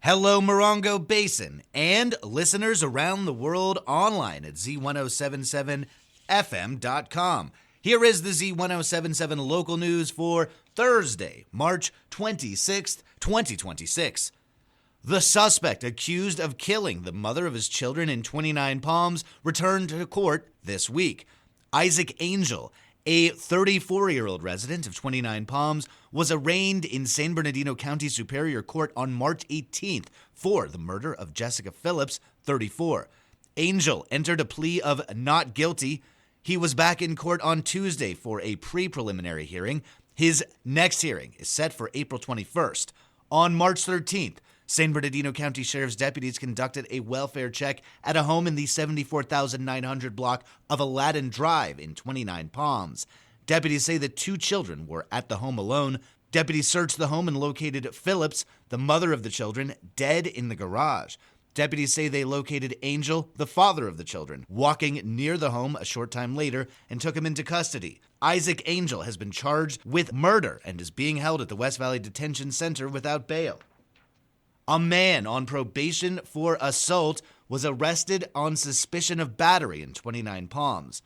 Hello, Morongo Basin, and listeners around the world online at Z107.7 FM.com. Here is the Z107.7 Local News for Thursday, March 26th, 2026. The suspect accused of killing the mother of his children in 29 Palms returned to court this week. Isaac Angel, a 34-year-old resident of 29 Palms, was arraigned in San Bernardino County Superior Court on March 18th for the murder of Jessica Phillips, 34. Angel entered a plea of not guilty. He was back in court on Tuesday for a pre-preliminary hearing. His next hearing is set for April 21st. On March 13th, San Bernardino County Sheriff's deputies conducted a welfare check at a home in the 74,900 block of Aladdin Drive in 29 Palms. Deputies say that 2 children were at the home alone. Deputies searched the home and located Phillips, the mother of the children, dead in the garage. Deputies say they located Angel, the father of the children, walking near the home a short time later and took him into custody. Isaac Angel has been charged with murder and is being held at the West Valley Detention Center without bail. A man on probation for assault was arrested on suspicion of battery in 29 Palms.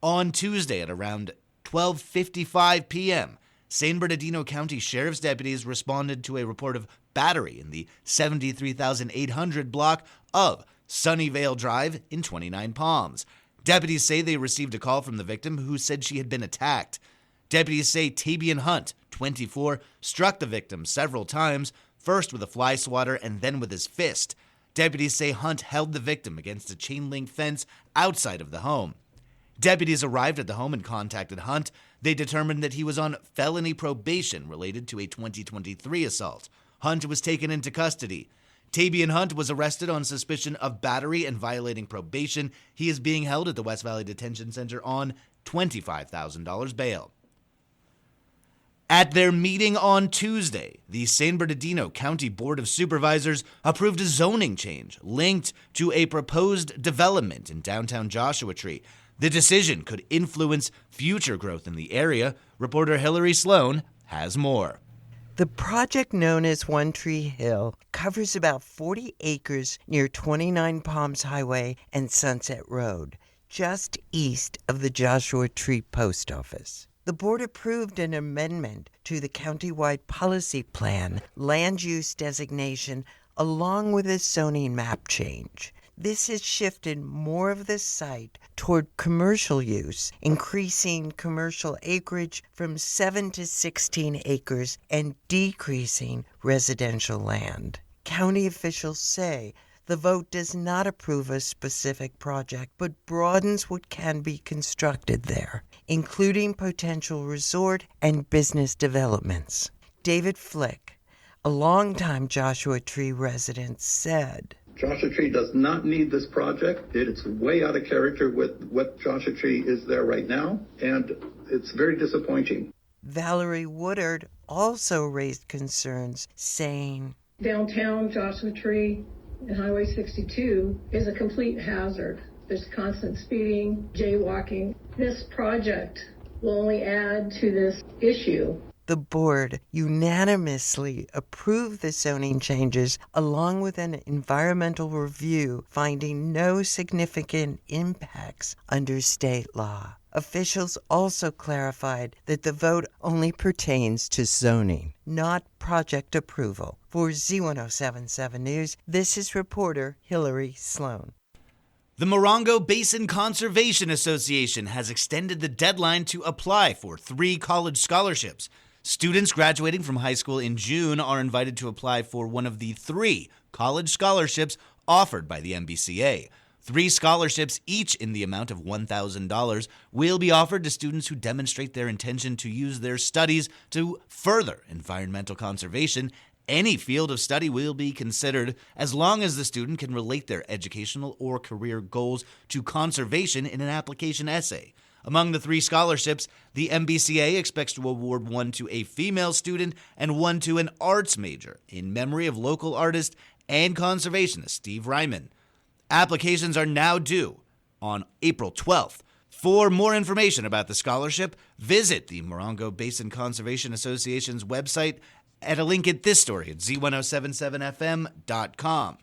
On Tuesday at around 12:55 p.m., San Bernardino County Sheriff's deputies responded to a report of battery in the 73,800 block of Sunnyvale Drive in 29 Palms. Deputies say they received a call from the victim who said she had been attacked. Deputies say Tabian Hunt, 24, struck the victim several times, first with a fly swatter and then with his fist. Deputies say Hunt held the victim against a chain-link fence outside of the home. Deputies arrived at the home and contacted Hunt. They determined that he was on felony probation related to a 2023 assault. Hunt was taken into custody. Tabian Hunt was arrested on suspicion of battery and violating probation. He is being held at the West Valley Detention Center on $25,000 bail. At their meeting on Tuesday, the San Bernardino County Board of Supervisors approved a zoning change linked to a proposed development in downtown Joshua Tree. The decision could influence future growth in the area. Reporter Hillary Sloan has more. The project, known as One Tree Hill, covers about 40 acres near 29 Palms Highway and Sunset Road, just east of the Joshua Tree Post Office. The board approved an amendment to the countywide policy plan, land use designation, along with a zoning map change. This has shifted more of the site toward commercial use, increasing commercial acreage from 7 to 16 acres and decreasing residential land. County officials say the vote does not approve a specific project, but broadens what can be constructed there, including potential resort and business developments. David Flick, a longtime Joshua Tree resident, said, Joshua Tree does not need this project. It's way out of character with what Joshua Tree is there right now, and it's very disappointing. Valerie Woodard also raised concerns, saying, Downtown Joshua Tree and Highway 62 is a complete hazard. There's constant speeding, jaywalking. This project will only add to this issue. The board unanimously approved the zoning changes along with an environmental review finding no significant impacts under state law. Officials also clarified that the vote only pertains to zoning, not project approval. For Z107.7 News, this is reporter Hillary Sloan. The Morongo Basin Conservation Association has extended the deadline to apply for 3 college scholarships. Students graduating from high school in June are invited to apply for one of the 3 college scholarships offered by the MBCA. 3 scholarships, each in the amount of $1,000, will be offered to students who demonstrate their intention to use their studies to further environmental conservation. Any field of study will be considered as long as the student can relate their educational or career goals to conservation in an application essay. Among the 3 scholarships, the MBCA expects to award one to a female student and one to an arts major in memory of local artist and conservationist Steve Ryman. Applications are now due on April 12th. For more information about the scholarship, visit the Morongo Basin Conservation Association's website at a link at this story at Z107.7fm.com.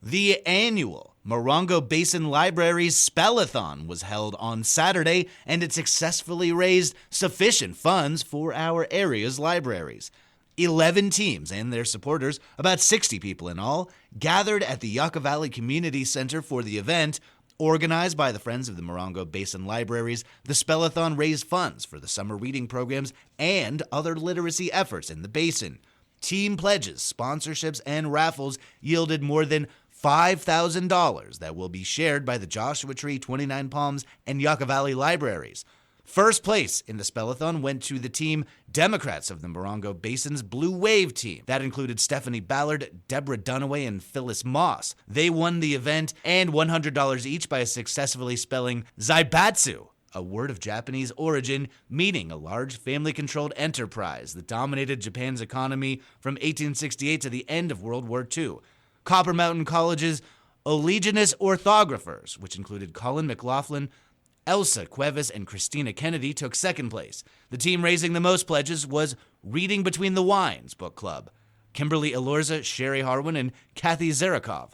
The annual Morongo Basin Library's Spellathon was held on Saturday, and it successfully raised sufficient funds for our area's libraries. 11 teams and their supporters, about 60 people in all, gathered at the Yucca Valley Community Center for the event. Organized by the Friends of the Morongo Basin Libraries, the Spellathon raised funds for the summer reading programs and other literacy efforts in the basin. Team pledges, sponsorships, and raffles yielded more than $5,000 that will be shared by the Joshua Tree, 29 Palms, and Yucca Valley Libraries. First place in the Spellathon went to the team Democrats of the Morongo Basin's Blue Wave team. That included Stephanie Ballard, Deborah Dunaway, and Phyllis Moss. They won the event and $100 each by successfully spelling Zaibatsu, a word of Japanese origin meaning a large family-controlled enterprise that dominated Japan's economy from 1868 to the end of World War II. Copper Mountain College's Oleaginous Orthographers, which included Colin McLaughlin, Elsa Cuevas, and Christina Kennedy, took second place. The team raising the most pledges was Reading Between the Wines Book Club. Kimberly Elorza, Sherry Harwin, and Kathy Zarakov.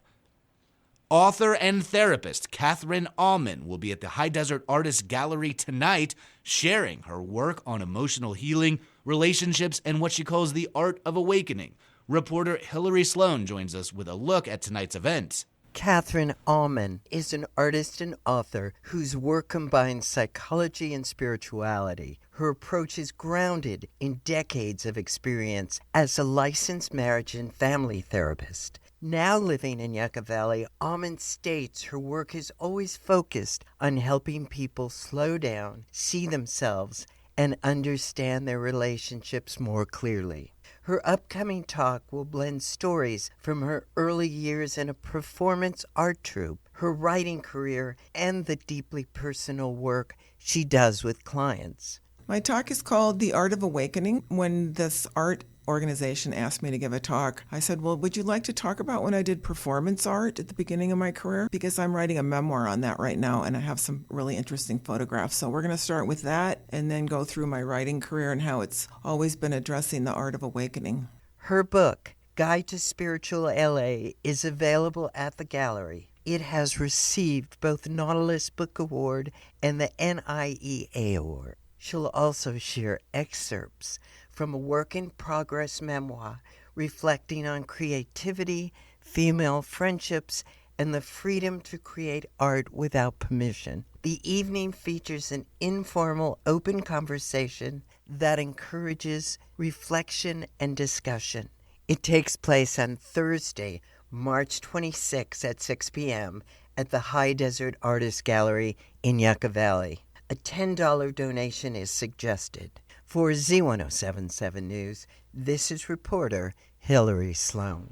Author and therapist Catherine Allman will be at the High Desert Artists Gallery tonight, sharing her work on emotional healing, relationships, and what she calls the art of awakening. Reporter Hillary Sloan joins us with a look at tonight's event. Catherine Allman is an artist and author whose work combines psychology and spirituality. Her approach is grounded in decades of experience as a licensed marriage and family therapist. Now living in Yucca Valley, Allman states her work is always focused on helping people slow down, see themselves, and understand their relationships more clearly. Her upcoming talk will blend stories from her early years in a performance art troupe, her writing career, and the deeply personal work she does with clients. My talk is called The Art of Awakening. When this art organization asked me to give a talk, I said, well, would you like to talk about when I did performance art at the beginning of my career? Because I'm writing a memoir on that right now, and I have some really interesting photographs. So we're going to start with that and then go through my writing career and how it's always been addressing the art of awakening. Her book, Guide to Spiritual LA, is available at the gallery. It has received both the Nautilus Book Award and the NIEA Award. She'll also share excerpts from a work-in-progress memoir reflecting on creativity, female friendships, and the freedom to create art without permission. The evening features an informal, open conversation that encourages reflection and discussion. It takes place on Thursday, March 26 at 6 p.m. at the High Desert Artists Gallery in Yucca Valley. A $10 donation is suggested. For Z107.7 News, this is reporter Hillary Sloan.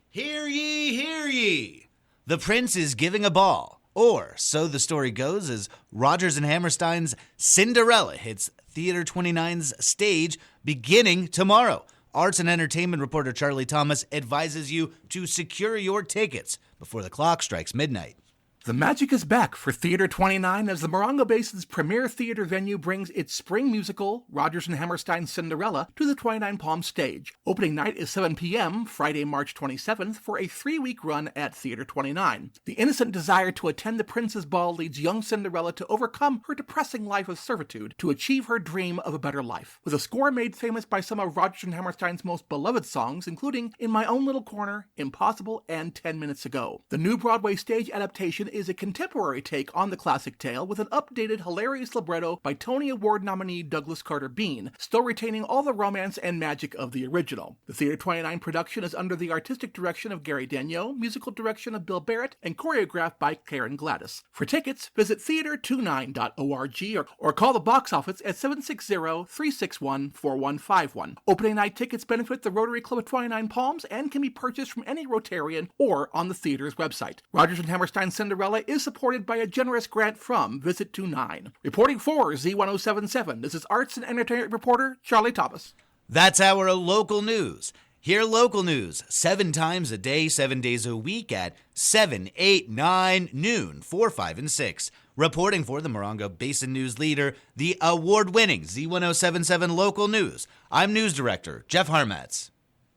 Hear ye, hear ye! The Prince is giving a ball. Or, so the story goes, as Rodgers and Hammerstein's Cinderella hits Theater 29's stage beginning tomorrow. Arts and entertainment reporter Charlie Thomas advises you to secure your tickets before the clock strikes midnight. The magic is back for Theater 29 as the Morongo Basin's premier theater venue brings its spring musical, Rodgers and Hammerstein's Cinderella, to the 29 Palms stage. Opening night is 7 p.m., Friday, March 27th, for a 3-week run at Theater 29. The innocent desire to attend the Prince's ball leads young Cinderella to overcome her depressing life of servitude to achieve her dream of a better life. With a score made famous by some of Rodgers and Hammerstein's most beloved songs, including In My Own Little Corner, Impossible, and 10 Minutes Ago. The new Broadway stage adaptation is a contemporary take on the classic tale with an updated, hilarious libretto by Tony Award nominee Douglas Carter Bean, still retaining all the romance and magic of the original. The Theater 29 production is under the artistic direction of Gary Daigneault, musical direction of Bill Barrett, and choreographed by Karen Gladys. For tickets, visit theater29.org or call the box office at 760-361-4151. Opening night tickets benefit the Rotary Club of 29 Palms and can be purchased from any Rotarian or on the theater's website. Rodgers and Hammerstein's Cinderella is supported by a generous grant from Visit 29. Reporting for Z107.7, this is arts and entertainment reporter Charlie Thomas. That's our local news. Hear local news 7 times a day, 7 days a week at 7, 8, 9, noon, 4, 5, and 6. Reporting for the Morongo Basin News Leader, the award-winning Z107.7 Local News, I'm News Director Jeff Harmatz.